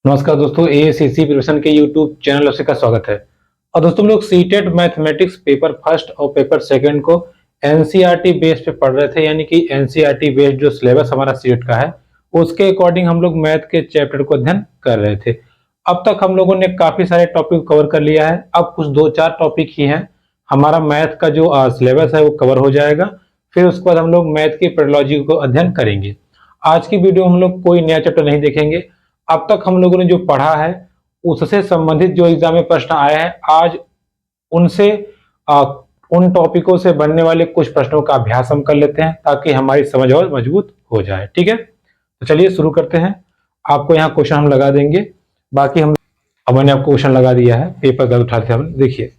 नमस्कार दोस्तों, एएससीसी प्रिपरेशन के यूट्यूब चैनल से का स्वागत है। और दोस्तों हम लोग सीटेट मैथमेटिक्स पेपर फर्स्ट और पेपर सेकंड को एनसीईआरटी बेस पे पढ़ रहे थे, यानी कि एनसीईआरटी बेस्ड जो सिलेबस हमारा सीटेट का है उसके अकॉर्डिंग हम लोग मैथ के चैप्टर को अध्ययन कर रहे थे। अब तक हम लोगों ने काफी सारे टॉपिक कवर कर लिया है। अब कुछ 2-4 टॉपिक ही हैं, हमारा मैथ का जो सिलेबस है वो कवर हो जाएगा। फिर उसके बाद हम लोग मैथ की पेडोलॉजी को अध्ययन करेंगे। आज की वीडियो हम लोग कोई नया चैप्टर नहीं देखेंगे। अब तक हम लोगों ने जो पढ़ा है उससे संबंधित जो एग्जाम में प्रश्न आए हैं, आज उनसे उन टॉपिकों से बनने वाले कुछ प्रश्नों का अभ्यास हम कर लेते हैं ताकि हमारी समझ और मजबूत हो जाए। ठीक है, तो चलिए शुरू करते हैं। आपको यहाँ क्वेश्चन हम लगा देंगे, बाकी हम अब मैंने आपको क्वेश्चन लगा दिया है, पेपर का उठाते हम देखिए।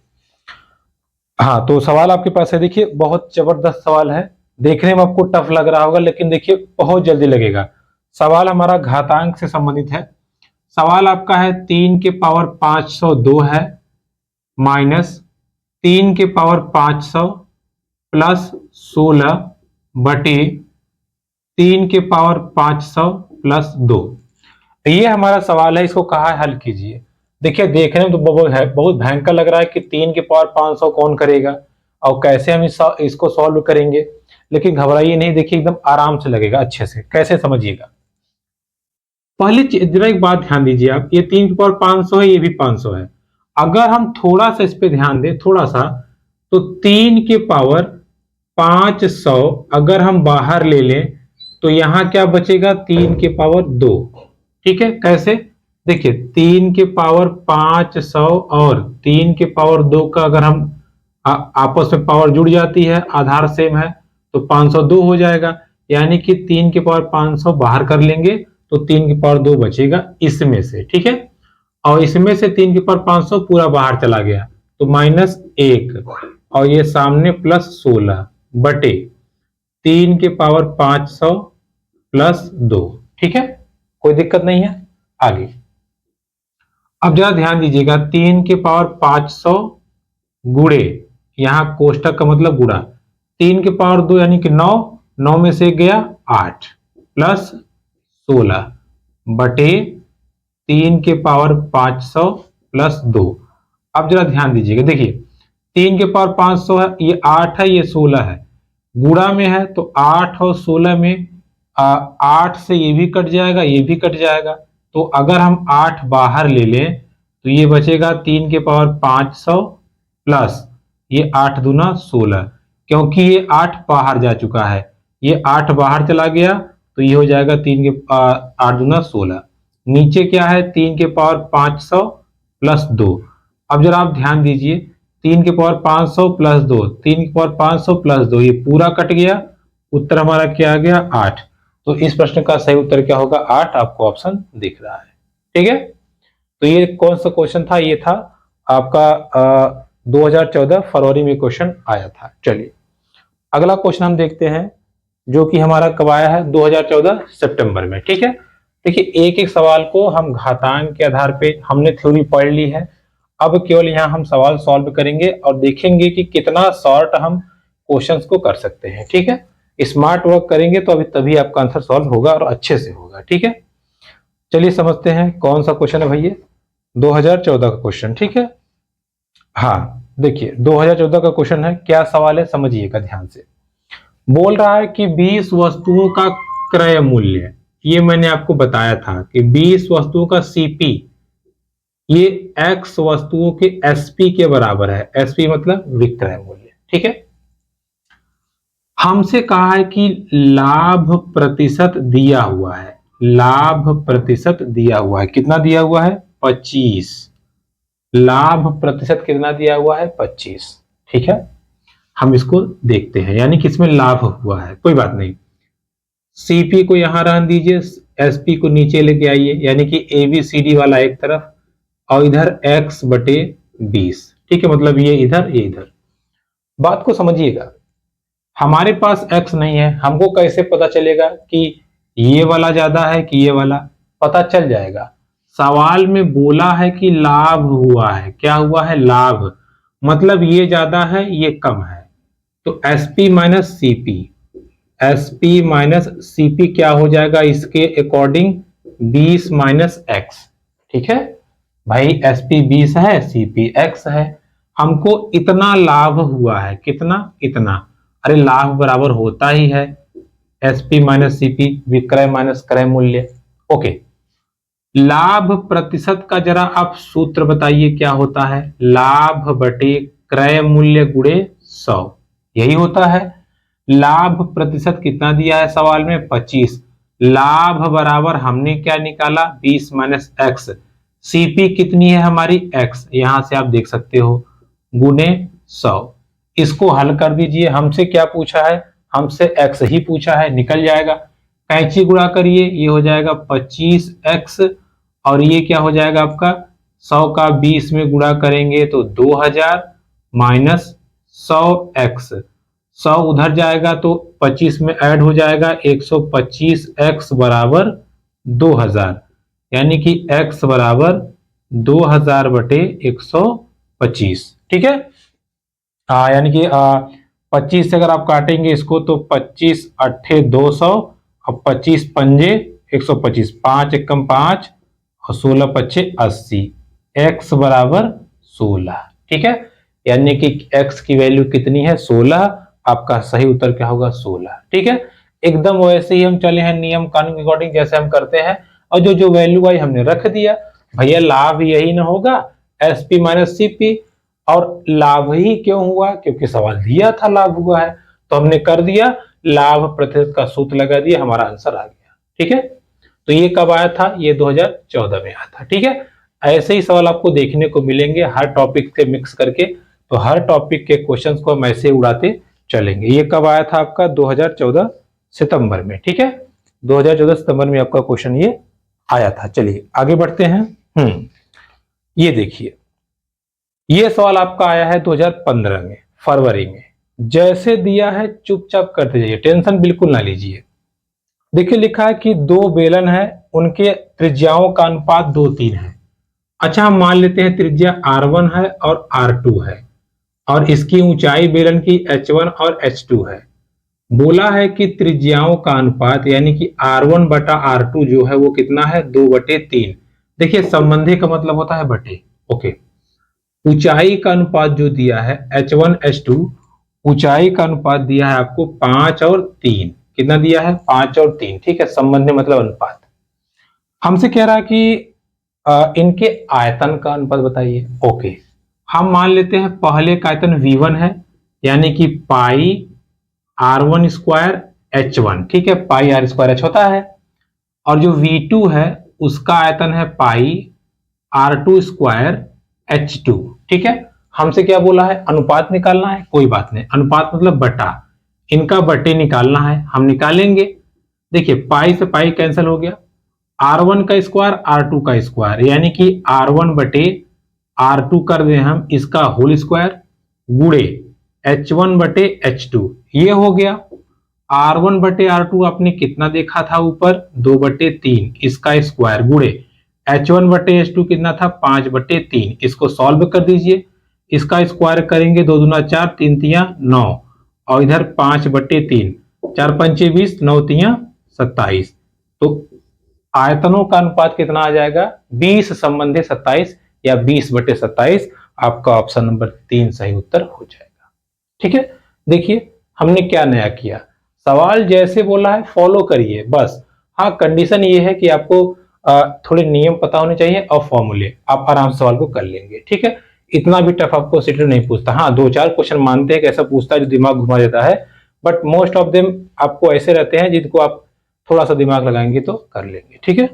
हाँ, तो सवाल आपके पास है, देखिए बहुत जबरदस्त सवाल है। देखने में आपको टफ लग रहा होगा लेकिन देखिए बहुत जल्दी लगेगा। सवाल हमारा घातांक से संबंधित है। सवाल आपका है 3 के पावर 502 है माइनस 3 के पावर 500 प्लस 16 बटे 3 के पावर 500 प्लस 2। ये हमारा सवाल है, इसको कहा है हल कीजिए। देखिए देखने में तो बहुत भयंकर लग रहा है कि 3 के पावर 500 कौन करेगा और कैसे हम इसको सॉल्व करेंगे, लेकिन घबराइए नहीं, देखिए एकदम आराम से लगेगा। अच्छे से कैसे समझिएगा। पहले जरा एक बात ध्यान दीजिए आप, ये 3 की पावर 500 है, ये भी 500 है। अगर हम थोड़ा सा इस पे ध्यान दें, थोड़ा सा, तो 3 के पावर 500 अगर हम बाहर ले लें तो यहां क्या बचेगा, 3 के पावर 2। ठीक है, कैसे, देखिए 3 के पावर 500 और 3 के पावर 2 का अगर हम आपस में पावर जुड़ जाती है, आधार सेम है, तो 502 हो जाएगा। यानी कि 3 के पावर 500 बाहर कर लेंगे तो 3 की पावर 2 बचेगा इसमें से। ठीक है, और इसमें से 3 की पावर 500 पूरा बाहर चला गया तो -1 और ये सामने +16 बटे 3 के पावर 500 प्लस 2। ठीक है, कोई दिक्कत नहीं है। आगे अब जरा ध्यान दीजिएगा, 3 के पावर 500 गुड़े, यहां कोष्टक का मतलब गुड़ा, 3 के पावर 2 यानी कि 9, 9 में से गया 8 प्लस 16 बटे 3 के पावर 500 प्लस 2। अब जरा ध्यान दीजिएगा, देखिए 3 के पावर 500 है, ये 8 है, ये 16 है, गुणा में है तो 8 और 16 में 8 से ये भी कट जाएगा, ये भी कट जाएगा। तो अगर हम 8 बाहर ले लें तो ये बचेगा 3 के पावर 500 प्लस ये 8 दूना 16, क्योंकि ये 8 बाहर जा चुका है, ये 8 बाहर चला गया तो ये हो जाएगा 3 के 8 दूना 16। नीचे क्या है, 3 के पावर 500 प्लस 2। अब जरा आप ध्यान दीजिए, 3 के पावर 500 प्लस 2, 3 के पावर 500 प्लस 2, ये पूरा कट गया, उत्तर हमारा क्या आ गया, 8। तो इस प्रश्न का सही उत्तर क्या होगा, 8 आपको ऑप्शन दिख रहा है। ठीक है, तो ये कौन सा क्वेश्चन था, ये था आपका 2014 फरवरी में क्वेश्चन आया था। चलिए अगला क्वेश्चन हम देखते हैं, जो कि हमारा कब आया है, 2014 सितंबर में। ठीक है, देखिए एक एक सवाल को हम घातांक के आधार पे हमने थ्योरी पढ़ ली है, अब केवल यहाँ हम सवाल सॉल्व करेंगे और देखेंगे कि कितना शॉर्ट हम क्वेश्चंस को कर सकते हैं। ठीक है, स्मार्ट वर्क करेंगे तो अभी तभी आपका आंसर सॉल्व होगा और अच्छे से होगा। ठीक है, चलिए समझते हैं कौन सा क्वेश्चन है भैया, 2014 का क्वेश्चन। ठीक है, हाँ देखिए 2014 का क्वेश्चन है, क्या सवाल है समझिएगा ध्यान से। बोल रहा है कि 20 वस्तुओं का क्रय मूल्य, ये मैंने आपको बताया था कि 20 वस्तुओं का सीपी ये x वस्तुओं के एसपी के बराबर है। एसपी मतलब विक्रय मूल्य। ठीक है, हमसे कहा है कि लाभ प्रतिशत दिया हुआ है, लाभ प्रतिशत दिया हुआ है, कितना दिया हुआ है, 25। लाभ प्रतिशत कितना दिया हुआ है, 25। ठीक है, हम इसको देखते हैं, यानी कि इसमें लाभ हुआ है, कोई बात नहीं। सीपी को यहां रहने दीजिए, एसपी को नीचे लेके आइए, यानी कि एबीसीडी वाला एक तरफ और इधर x बटे 20। ठीक है, मतलब ये इधर ये इधर। बात को समझिएगा, हमारे पास x नहीं है, हमको कैसे पता चलेगा कि ये वाला ज्यादा है कि ये वाला, पता चल जाएगा। सवाल में बोला है कि लाभ हुआ है, क्या हुआ है, लाभ, मतलब ये ज्यादा है ये कम है, तो SP minus CP, SP minus CP क्या हो जाएगा इसके अकॉर्डिंग, 20 माइनस एक्स। ठीक है भाई, SP 20 है, CP X है, हमको इतना लाभ हुआ है, कितना, इतना, अरे लाभ बराबर होता ही है SP माइनस CP, विक्रय माइनस क्रय मूल्य। ओके, लाभ प्रतिशत का जरा आप सूत्र बताइए क्या होता है, लाभ बटे क्रय मूल्य गुणे 100, यही होता है। लाभ प्रतिशत कितना दिया है सवाल में, 25, लाभ बराबर हमने क्या निकाला, 20 माइनस एक्स, सीपी कितनी है हमारी, x, यहां से आप देख सकते हो, गुने 100। इसको हल कर दीजिए, हमसे क्या पूछा है, हमसे x ही पूछा है, निकल जाएगा, कैंची गुणा करिए, ये हो जाएगा 25x, और ये क्या हो जाएगा आपका, 100 का 20 में गुणा करेंगे तो 2000 माइनस 100x, 100 उधर जाएगा तो 25 में ऐड हो जाएगा, 125x बराबर 2000, यानी कि x बराबर 2000 बटे 125। ठीक है, यानी कि 25 से अगर आप काटेंगे इसको तो 25 अट्ठे 200, और 25 पंजे 125, 5 एकम 5 और 16 पच्चे 80, x बराबर 16। ठीक है, यानी कि x की वैल्यू कितनी है, 16, आपका सही उत्तर क्या होगा, 16। ठीक है, एकदम वैसे ही हम चले हैं नियम कानून के अकॉर्डिंग जैसे हम करते हैं, और जो जो वैल्यू आई हमने रख दिया, भैया लाभ यही ना होगा, SP माइनस CP, और लाभ ही क्यों हुआ, क्योंकि सवाल दिया था लाभ हुआ है, तो हमने कर दिया, लाभ प्रतिशत का सूत्र लगा दिया, हमारा आंसर आ गया। ठीक है, तो ये कब आया था, ये 2014 में आया था। ठीक है, ऐसे ही सवाल आपको देखने को मिलेंगे हर टॉपिक से मिक्स करके, तो हर टॉपिक के क्वेश्चंस को हम ऐसे उड़ाते चलेंगे। ये कब आया था आपका, 2014 सितंबर में। ठीक है, 2014 सितंबर में आपका क्वेश्चन ये आया था। चलिए आगे बढ़ते हैं। ये देखिए, ये सवाल आपका आया है 2015 में, फरवरी में। जैसे दिया है चुपचाप करते जाइए, टेंशन बिल्कुल ना लीजिए। देखिए लिखा है कि दो बेलन है, उनके त्रिज्याओं का अनुपात 2:3 है। अच्छा, हम मान लेते हैं त्रिज्या R1 है और R2 है, और इसकी ऊंचाई बेलन की H1 और H2 है। बोला है कि त्रिज्याओं का अनुपात यानी कि R1 बटा R2 जो है वो कितना है, 2/3। देखिए संबंधी का मतलब होता है बटे। ओके, ऊंचाई का अनुपात जो दिया है H1 H2, ऊंचाई का अनुपात दिया है आपको 5 और 3। कितना दिया है, 5 और 3। ठीक है, संबंधी मतलब अनुपात। हमसे कह रहा है कि इनके आयतन का अनुपात बताइए। ओके, हम मान लेते हैं पहले का आयतन V1 है, यानी कि पाई R1 स्क्वायर H1। ठीक है, पाई R स्क्वायर H होता है, और जो V2 है उसका आयतन है पाई R2 स्क्वायर H2। ठीक है, हमसे क्या बोला है, अनुपात निकालना है। कोई बात नहीं, अनुपात मतलब बटा, इनका बटे निकालना है, हम निकालेंगे। देखिए पाई से पाई कैंसिल हो गया, R1 का स्क्वायर R2 का स्क्वायर, यानी कि R1 बटे R2 कर दें हम इसका होल स्क्वायर, गुणे H1 बटे H2, ये हो गया। R1 बटे R2 आपने कितना देखा था ऊपर, 2/3, इसका स्क्वायर, गुणे H1 बटे H2 कितना था, 5/3। इसको सॉल्व कर दीजिए, इसका स्क्वायर करेंगे, 2 दूना 4, 3 तिया 9, और इधर 5/3, 4 पंचे 20, 9 तिया 27। तो आयतनों का अनुपात कितना आ जाएगा, 20 संबंधी 27, या 20/27। आपका ऑप्शन नंबर 3 सही उत्तर हो जाएगा। ठीक है, देखिए हमने क्या नया किया, सवाल जैसे बोला है फॉलो करिए बस। हाँ, कंडीशन ये है कि आपको थोड़े नियम पता होने चाहिए और फॉर्मूले, आप आराम से सवाल को कर लेंगे। ठीक है, इतना भी टफ आपको सीटेट नहीं पूछता। हाँ, 2-4 क्वेश्चन मानते हैं कि ऐसा पूछता है जो दिमाग घुमा देता है, बट मोस्ट ऑफ देम आपको ऐसे रहते हैं जिनको आप थोड़ा सा दिमाग लगाएंगे तो कर लेंगे। ठीक है,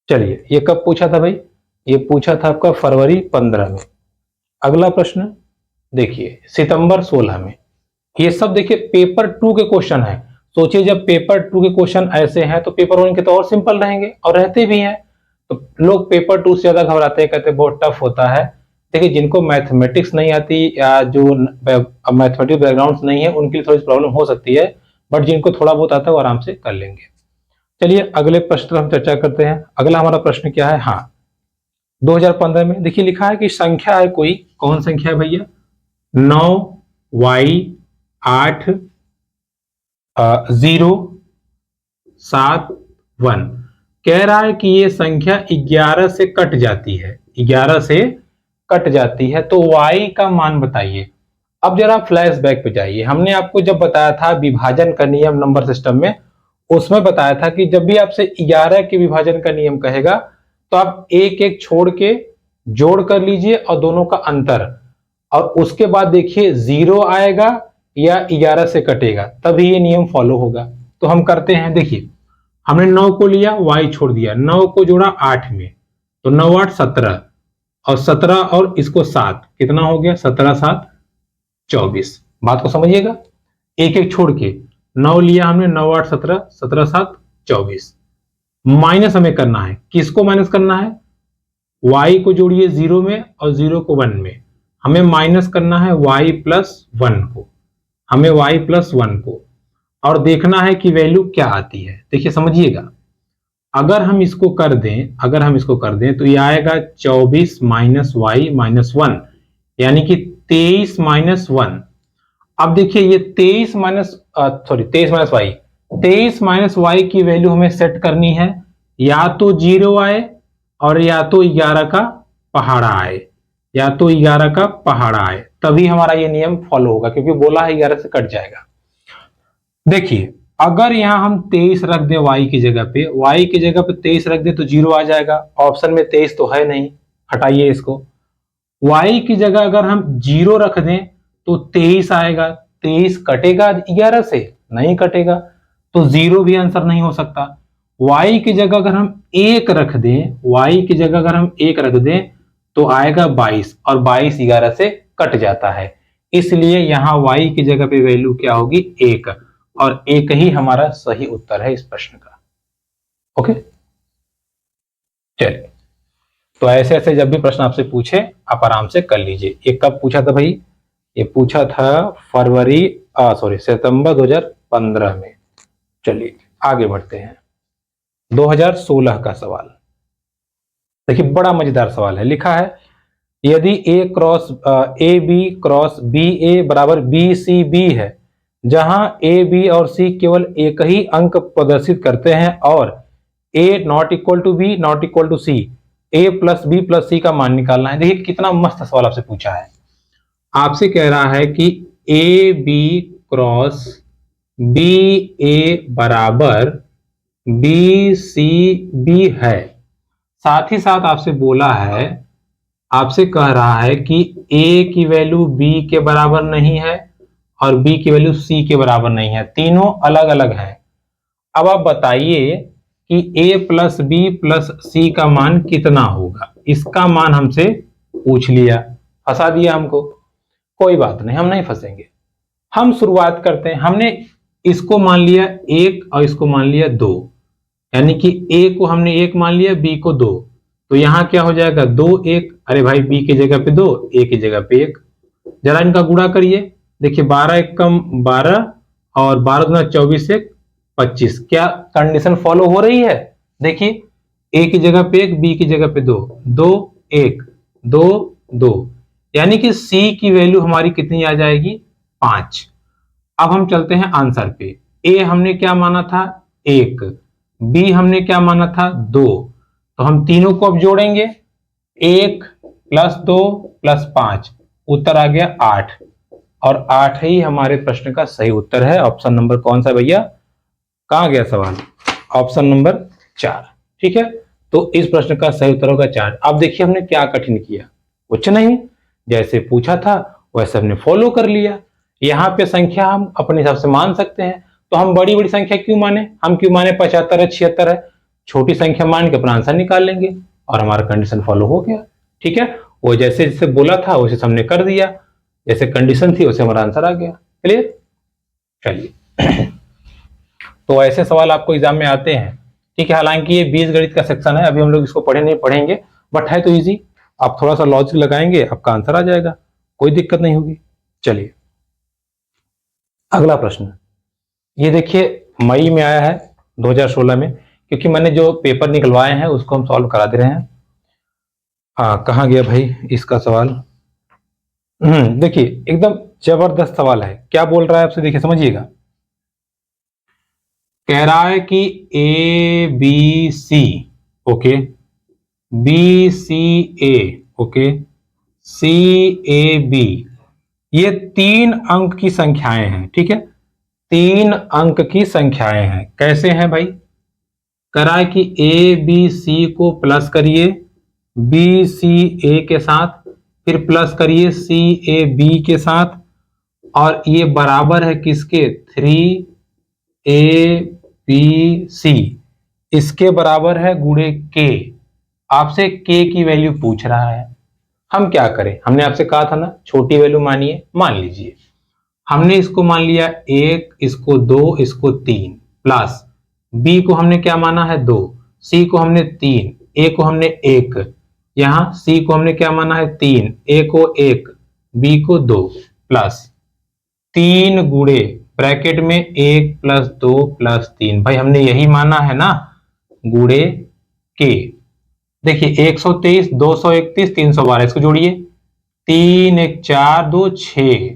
चलिए ये कब पूछा था भाई, ये पूछा था आपका फरवरी 15 में। अगला प्रश्न देखिए सितंबर 16 में। ये सब देखिए पेपर 2 के क्वेश्चन है। सोचिए जब पेपर 2 के क्वेश्चन ऐसे हैं तो पेपर 1 के तो और सिंपल रहेंगे, और रहते भी हैं। तो लोग पेपर 2 से ज्यादा घबराते हैं, कहते हैं बहुत टफ होता है। देखिए जिनको मैथमेटिक्स नहीं आती या जो मैथमेटिक्स बैकग्राउंड नहीं है उनके लिए थोड़ी प्रॉब्लम हो सकती है, बट जिनको थोड़ा बहुत आता है वो आराम से कर लेंगे। चलिए अगले प्रश्न पर हम चर्चा करते हैं। अगला हमारा प्रश्न क्या है, हाँ 2015 में देखिए लिखा है कि संख्या है कोई, कौन संख्या है भैया, 9Y8 0 7 1। कह रहा है कि ये संख्या 11 से कट जाती है, 11 से कट जाती है, तो y का मान बताइए। अब जरा फ्लैशबैक पे जाइए, हमने आपको जब बताया था विभाजन का नियम नंबर सिस्टम में, उसमें बताया था कि जब भी आपसे 11 के विभाजन का नियम कहेगा तो आप एक एक छोड़ के जोड़ कर लीजिए और दोनों का अंतर, और उसके बाद देखिए 0 आएगा या 11 से कटेगा, तभी ये नियम फॉलो होगा। तो हम करते हैं, देखिए हमने 9 को लिया, y छोड़ दिया, 9 को जोड़ा 8 में, तो 9 8 17, और 17 और इसको 7, कितना हो गया, 17 7 24। बात को समझिएगा, एक एक छोड़ के 9 लिया हमने, 9 8 17, 17 7 24। माइनस हमें करना है, किसको माइनस करना है, y को जोड़िए 0 में और 0 को 1 में, हमें माइनस करना है y प्लस 1 को, हमें y प्लस 1 को, और देखना है कि वैल्यू क्या आती है। देखिए समझिएगा, अगर हम इसको कर दें तो ये आएगा 24 माइनस वाई माइनस 1, यानी कि 23 माइनस 1। अब देखिए ये 23 माइनस वाई, 23 माइनस वाई की वैल्यू हमें सेट करनी है, या तो 0 आए और या तो 11 का पहाड़ा आए, या तो 11 का पहाड़ा आए, तभी हमारा ये नियम फॉलो होगा, क्योंकि बोला है 11 से कट जाएगा। देखिए अगर यहां हम 23 रख दें y की जगह पे, 23 रख दें तो 0 आ जाएगा, ऑप्शन में 23 तो है नहीं, हटाइए इसको। y की जगह अगर हम 0 रख दें तो 23 आएगा, 23 कटेगा 11 से, नहीं कटेगा, तो 0 भी आंसर नहीं हो सकता। y की जगह अगर हम 1 रख दें, तो आएगा 22, और 22 11 से कट जाता है, इसलिए यहां y की जगह पे वैल्यू क्या होगी, 1, और एक ही हमारा सही उत्तर है इस प्रश्न का। ओके, चलिए, तो ऐसे ऐसे जब भी प्रश्न आपसे पूछे आप आराम से कर लीजिए। ये कब पूछा था भाई, ये पूछा था सितंबर 2015 में। चलिए आगे बढ़ते हैं, 2016 का सवाल। देखिए बड़ा मजेदार सवाल है, लिखा है यदि ए बी क्रॉस बी ए बराबर बी सी बी है, जहां ए बी और सी केवल एक ही अंक प्रदर्शित करते हैं, और A not equal to B not equal to C, A plus B plus C का मान निकालना है। देखिए कितना मस्त सवाल आपसे पूछा है, आपसे कह रहा है कि ए बी क्रॉस बी ए बराबर बी सी बी है, साथ ही साथ आपसे बोला है, आपसे कह रहा है कि ए की वैल्यू बी के बराबर नहीं है और बी की वैल्यू सी के बराबर नहीं है, तीनों अलग अलग हैं। अब आप बताइए कि ए प्लस बी प्लस सी का मान कितना होगा। इसका मान हमसे पूछ लिया, फंसा दिया हमको, कोई बात नहीं, हम नहीं फंसेंगे। हम शुरुआत करते हैं, हमने इसको मान लिया 1 और इसको मान लिया 2, यानी कि ए को हमने 1 मान लिया, बी को 2, तो यहां क्या हो जाएगा 2 1, अरे भाई बी की जगह पे 2, ए की जगह पे 1, जरा इनका गुणा करिए। देखिए 12 1 कम 12, और 12 दूना 24 1 25, क्या कंडीशन फॉलो हो रही है। देखिए ए की जगह पे 1, बी की जगह पे 2, 2 1 2 2, यानी कि सी की वैल्यू हमारी कितनी आ जाएगी, 5। अब हम चलते हैं आंसर पे, ए हमने क्या माना था 1, बी हमने क्या माना था 2, तो हम तीनों को अब जोड़ेंगे, 1 प्लस 2 प्लस 5, उत्तर आ गया 8, और 8 ही हमारे प्रश्न का सही उत्तर है। ऑप्शन नंबर कौन सा भैया, कहां गया सवाल, ऑप्शन नंबर 4। ठीक है, तो इस प्रश्न का सही उत्तर होगा 4। अब देखिए हमने क्या कठिन किया, कुछ नहीं, जैसे पूछा था वैसे हमने फॉलो कर लिया। यहाँ पे संख्या हम अपने हिसाब से मान सकते हैं, तो हम बड़ी बड़ी संख्या क्यों माने, हम क्यों माने 75 है 76 है, छोटी संख्या मान के अपना आंसर निकाल लेंगे, और हमारा कंडीशन फॉलो हो गया। ठीक है, वो जैसे जैसे बोला था वैसे हमने कर दिया, जैसे कंडीशन थी वैसे हमारा आंसर आ गया। क्लियर, चलिए तो ऐसे सवाल आपको एग्जाम में आते हैं। ठीक है, हालांकि ये बीजगणित का सेक्शन है, अभी हम लोग इसको नहीं पढ़ेंगे, बट है तो इजी, आप थोड़ा सा लॉजिक लगाएंगे आपका आंसर आ जाएगा, कोई दिक्कत नहीं होगी। चलिए अगला प्रश्न, ये देखिए मई में आया है 2016 में, क्योंकि मैंने जो पेपर निकलवाए हैं उसको हम सॉल्व करा दे रहे हैं। कहाँ गया भाई इसका सवाल, देखिए एकदम जबरदस्त सवाल है, क्या बोल रहा है आपसे, देखिए समझिएगा, कह रहा है कि A B C, okay, B C A, okay, C A B, ये 3 अंक की संख्याएं हैं, ठीक है, 3 अंक की संख्याएं हैं। कैसे हैं भाई? करा है कि ए बी सी को प्लस करिए बी सी ए के साथ, फिर प्लस करिए सी ए बी के साथ, और ये बराबर है किसके? 3 ए बी सी, इसके बराबर है गुणे के। आपसे के की वैल्यू पूछ रहा है, हम क्या करें? हमने आपसे कहा था ना छोटी वैल्यू मानिए, मान लीजिए हमने इसको मान लिया 1, इसको 2, इसको 3, प्लस बी को हमने क्या माना है? 2, सी को हमने 3, ए को हमने 1, यहां सी को हमने क्या माना है? 3, ए को 1, बी को 2, प्लस 3 गुणे ब्रैकेट में 1 प्लस 2 प्लस 3, भाई हमने यही माना है ना, गुणे के। देखिए 123, 231, 312, इसको जोड़िए, 3 1 4 2 6,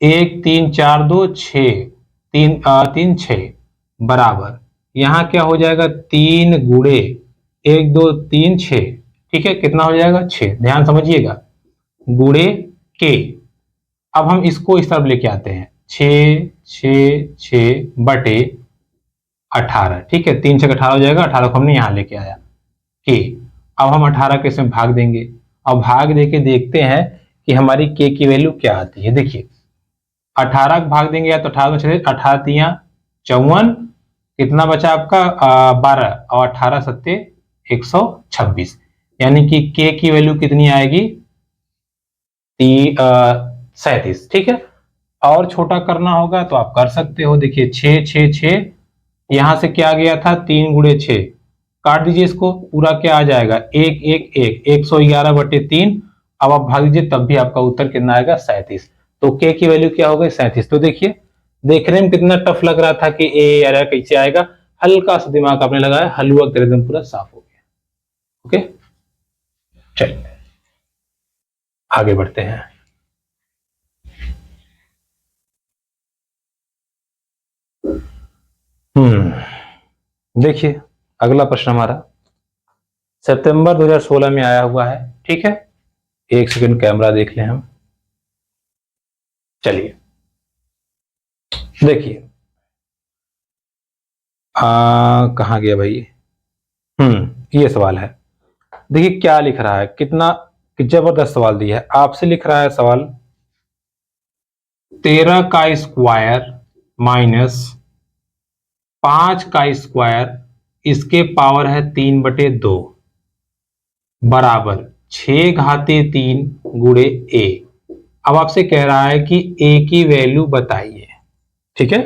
1 3 4 2 6, 3 3 6, बराबर यहां क्या हो जाएगा? 3 गुणे 1 2 3 6, ठीक है, कितना हो जाएगा? 6। ध्यान समझिएगा, गुणे के। अब हम इसको इस तरफ लेके आते हैं, 6 6 6 बटे 18, ठीक है, 3 6 18 हो जाएगा, 18 को हमने यहां लेके आया के। अब हम 18 के इसमें भाग देंगे, और भाग देके देखते हैं कि हमारी के की वैल्यू क्या आती है। देखिए 18 भाग देंगे या तो 18 में चले, 18 तियां 54, कितना बचा आपका? 12, और 18 सत्ते 126, यानी कि के की वैल्यू कितनी आएगी? 37, ठीक है। और छोटा करना होगा तो आप कर सकते हो, देखिए 6 6 6, यहां से क्या गया था? 3 गुणे 6, काट दीजिए इसको, पूरा क्या आ जाएगा? 1 1 1, 111 बटे 3। अब आप भाग दीजिए, तब भी आपका उत्तर कितना आएगा? 37। तो के की वैल्यू क्या हो गई? 37। तो देखिए देखने में कितना टफ लग रहा था कि ए अरे कैसे आएगा, हल्का सा दिमाग आपने लगाया, हलवा एकदम पूरा साफ हो गया। ओके, चलिए आगे बढ़ते हैं। देखिए अगला प्रश्न हमारा सितंबर 2016 में आया हुआ है, ठीक है। एक सेकंड कैमरा देख लें हम। चलिए देखिए कहाँ गया भाई? ये सवाल है, देखिए क्या लिख रहा है, कितना जबरदस्त सवाल दिया है। आपसे लिख रहा है सवाल 13 का स्क्वायर माइनस 5 का स्क्वायर, इसके पावर है 3/2, बराबर 6 घाते 3 गुणे ए। अब आपसे कह रहा है कि ए की वैल्यू बताइए, ठीक है।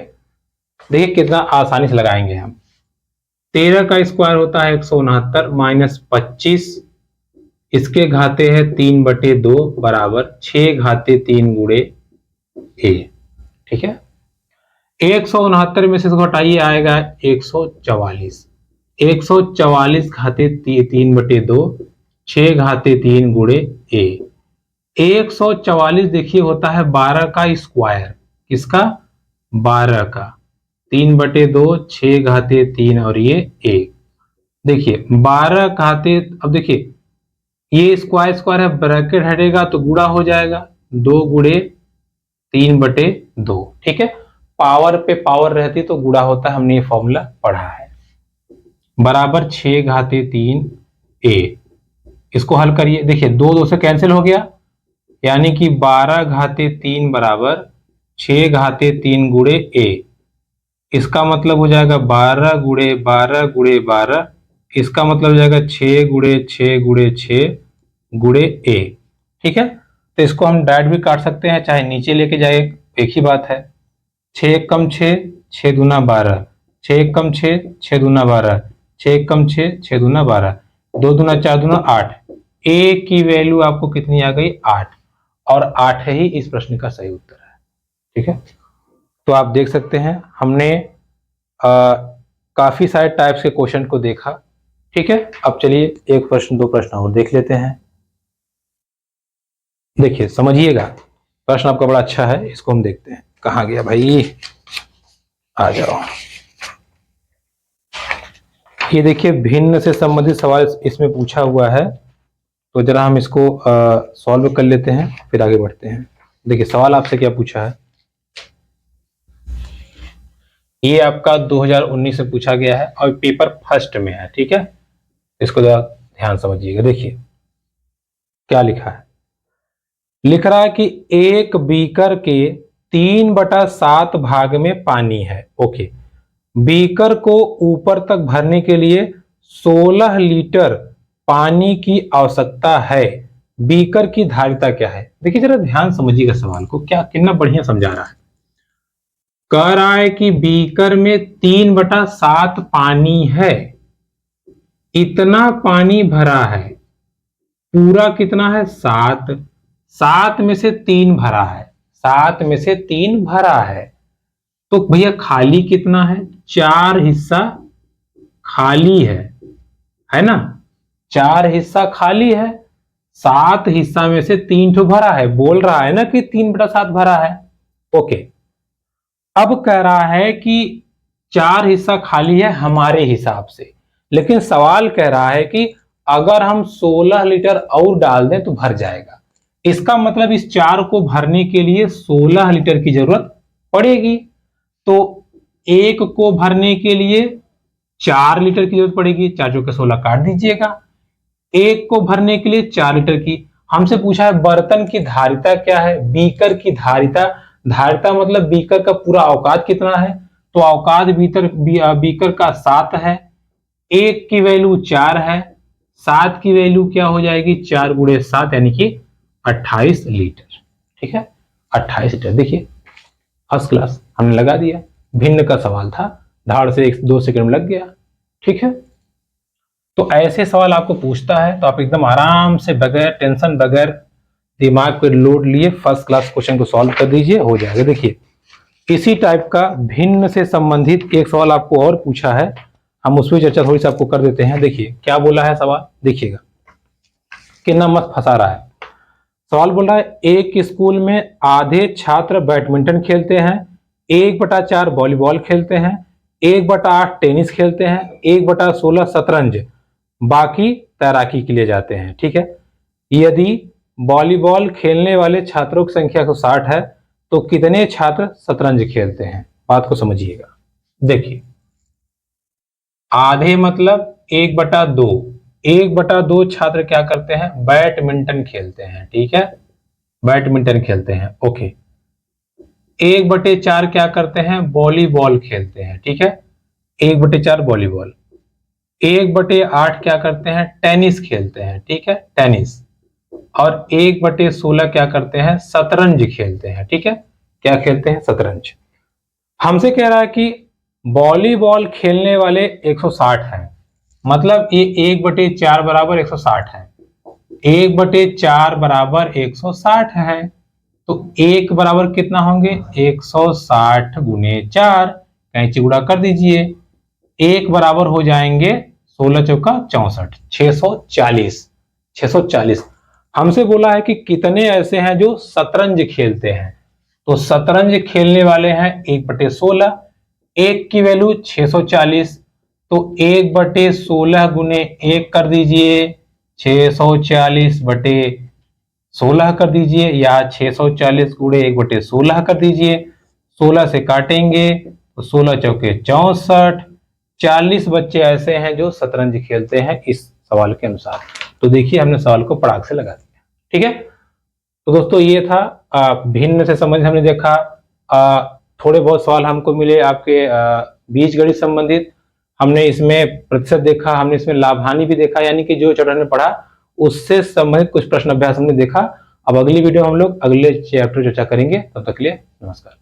देखिए कितना आसानी से लगाएंगे हम। 13 का स्क्वायर होता है 169 माइनस 25, इसके घाते है 3/2, बराबर 6 घाते 3 गुणे ए, ठीक है। 169 में से इसको हटाइए, आएगा 144, 144 घाते 3/2, 6 घाते 3 गुणे ए। 144 देखिए होता है 12 का स्क्वायर, किसका? 12 का, 3/2, 6 घाते 3 और ये 1। देखिए 12 घाते, अब देखिए ये स्क्वायर स्क्वायर है, ब्रैकेट हटेगा तो गुणा हो जाएगा, 2 गुणे 3/2, ठीक है। पावर पे पावर रहती तो गुणा होता है, हमने ये फॉर्मूला पढ़ा है, बराबर 6 घाते 3 ए। इसको हल करिए, देखिए 2 2 से कैंसिल हो गया, यानी कि 12 घाते 3 बराबर 6 घाते 3 गुणे ए। इसका मतलब हो जाएगा 12 गुणे 12 गुणे 12, इसका मतलब हो जाएगा 6 गुणे 6 गुणे 6 गुणे ए, ठीक है। तो इसको हम डायरेक्ट भी काट सकते हैं, चाहे नीचे लेके जाए, एक ही बात है। 6 कम 6, 6 दूना 12, 6 कम 6, 6 दूना 12, 6 कम 6, 6 दूना 12, 2 दूना 4 दूना 8। ए की वैल्यू आपको कितनी आ गई? 8, और 8 ही इस प्रश्न का सही उत्तर है, ठीक है। तो आप देख सकते हैं हमने काफी सारे टाइप्स के क्वेश्चन को देखा, ठीक है। अब चलिए एक प्रश्न दो प्रश्न और देख लेते हैं। देखिए समझिएगा, प्रश्न आपका बड़ा अच्छा है, इसको हम देखते हैं। कहाँ गया भाई? आ जाओ। ये देखिए भिन्न से संबंधित सवाल इसमें पूछा हुआ है, तो जरा हम इसको सॉल्व कर लेते हैं फिर आगे बढ़ते हैं। देखिए सवाल आपसे क्या पूछा है, ये आपका 2019 में पूछा गया है और पेपर फर्स्ट में है, ठीक है। इसको जरा ध्यान समझिएगा। देखिए क्या लिखा है, लिख रहा है कि एक बीकर के 3/7 भाग में पानी है। ओके, बीकर को ऊपर तक भरने के लिए 16 लीटर पानी की आवश्यकता है। बीकर की धारिता क्या है? देखिए जरा ध्यान समझिएगा सवाल को, क्या कितना बढ़िया समझा रहा है। कह रहा है कि बीकर में 3/7 पानी है, इतना पानी भरा है, पूरा कितना है 7, 7 में से 3 भरा है, 7 में से 3 भरा है, तो भैया खाली कितना है? 4 हिस्सा खाली है ना, 4 हिस्सा खाली है, 7 हिस्सा में से 3 ठो भरा है, बोल रहा है ना कि 3/7 भरा है। ओके, अब कह रहा है कि 4 हिस्सा खाली है हमारे हिसाब से, लेकिन सवाल कह रहा है कि अगर हम 16 लीटर और डाल दें तो भर जाएगा। इसका मतलब इस 4 को भरने के लिए 16 लीटर की जरूरत पड़ेगी, तो एक को भरने के लिए 4 लीटर की जरूरत पड़ेगी, 4 चौके 16 काट दीजिएगा। एक को भरने के लिए 4 लीटर की। हमसे पूछा है बर्तन की धारिता क्या है, बीकर की धारिता। धारिता मतलब बीकर का पूरा औकात कितना है, तो औकात बीकर का 7 है, एक की वैल्यू 4 है, 7 की वैल्यू क्या हो जाएगी 4 गुणे 7 यानी कि 28 लीटर। ठीक है, 28 लीटर। देखिए फर्स्ट क्लास हमने लगा दिया, भिन्न का सवाल था, धाड़ से 1-2 सेकंड में लग गया। ठीक है, तो ऐसे सवाल आपको पूछता है तो आप एकदम आराम से बगैर टेंशन, बगैर दिमाग पे लोड लिए फर्स्ट क्लास क्वेश्चन को सॉल्व कर दीजिए, हो जाएगा। देखिए इसी टाइप का भिन्न से संबंधित एक सवाल आपको और पूछा है, हम उस पर चर्चा थोड़ी सी आपको कर देते हैं। देखिए क्या बोला है सवाल, देखिएगा कितना मस्त फंसा रहा है। सवाल बोल रहा है एक स्कूल में आधे छात्र बैडमिंटन खेलते हैं, 1/4 वॉलीबॉल खेलते हैं, 1/8 टेनिस खेलते हैं, 1/16 शतरंज, बाकी तैराकी के लिए जाते हैं। ठीक है, यदि वॉलीबॉल खेलने वाले छात्रों की संख्या 160 है तो कितने छात्र शतरंज खेलते हैं? बात को समझिएगा। देखिए आधे मतलब 1/2, 1/2 छात्र क्या करते हैं? बैडमिंटन खेलते हैं। ठीक है, बैडमिंटन खेलते हैं। ओके, 1/4 क्या करते हैं? वॉलीबॉल खेलते हैं। ठीक है, 1/4 वॉलीबॉल। 1/8 क्या करते हैं? टेनिस खेलते हैं। ठीक है, टेनिस। और 1/16 क्या करते हैं? शतरंज खेलते हैं। ठीक है, क्या खेलते हैं? शतरंज। हमसे कह रहा है कि वॉलीबॉल खेलने वाले 160 हैं, मतलब ये 1/4 बराबर 160 है, 1/4 बराबर 160 है, तो 1 बराबर कितना होंगे? 160 गुने 4, कैंची गुणा कर दीजिए, 1 बराबर हो जाएंगे 16 चौका 64, 640। 640। हमसे बोला है कि कितने ऐसे हैं जो शतरंज खेलते हैं, तो शतरंज खेलने वाले हैं 1/16, 1 की वैल्यू 640, तो 1/16 गुने 1 कर दीजिए, 640/16 कर दीजिए, या 640 गुणे 1/16 कर दीजिए। 16 से काटेंगे तो 16 चौके 64, 40 बच्चे ऐसे हैं जो शतरंज खेलते हैं इस सवाल के अनुसार। तो देखिए हमने सवाल को पड़ाक से लगा दिया। ठीक है, तो दोस्तों ये था भिन्न से संबंधित हमने देखा। थोड़े बहुत सवाल हमको मिले आपके बीजगणित संबंधित, हमने इसमें प्रतिशत देखा, हमने इसमें लाभ हानि भी देखा, यानी कि जो चैप्टर ने पढ़ा उससे संबंधित कुछ प्रश्न अभ्यास हमने देखा। अब अगली वीडियो हम लोग अगले चैप्टर चर्चा करेंगे, तब तक के लिए नमस्कार।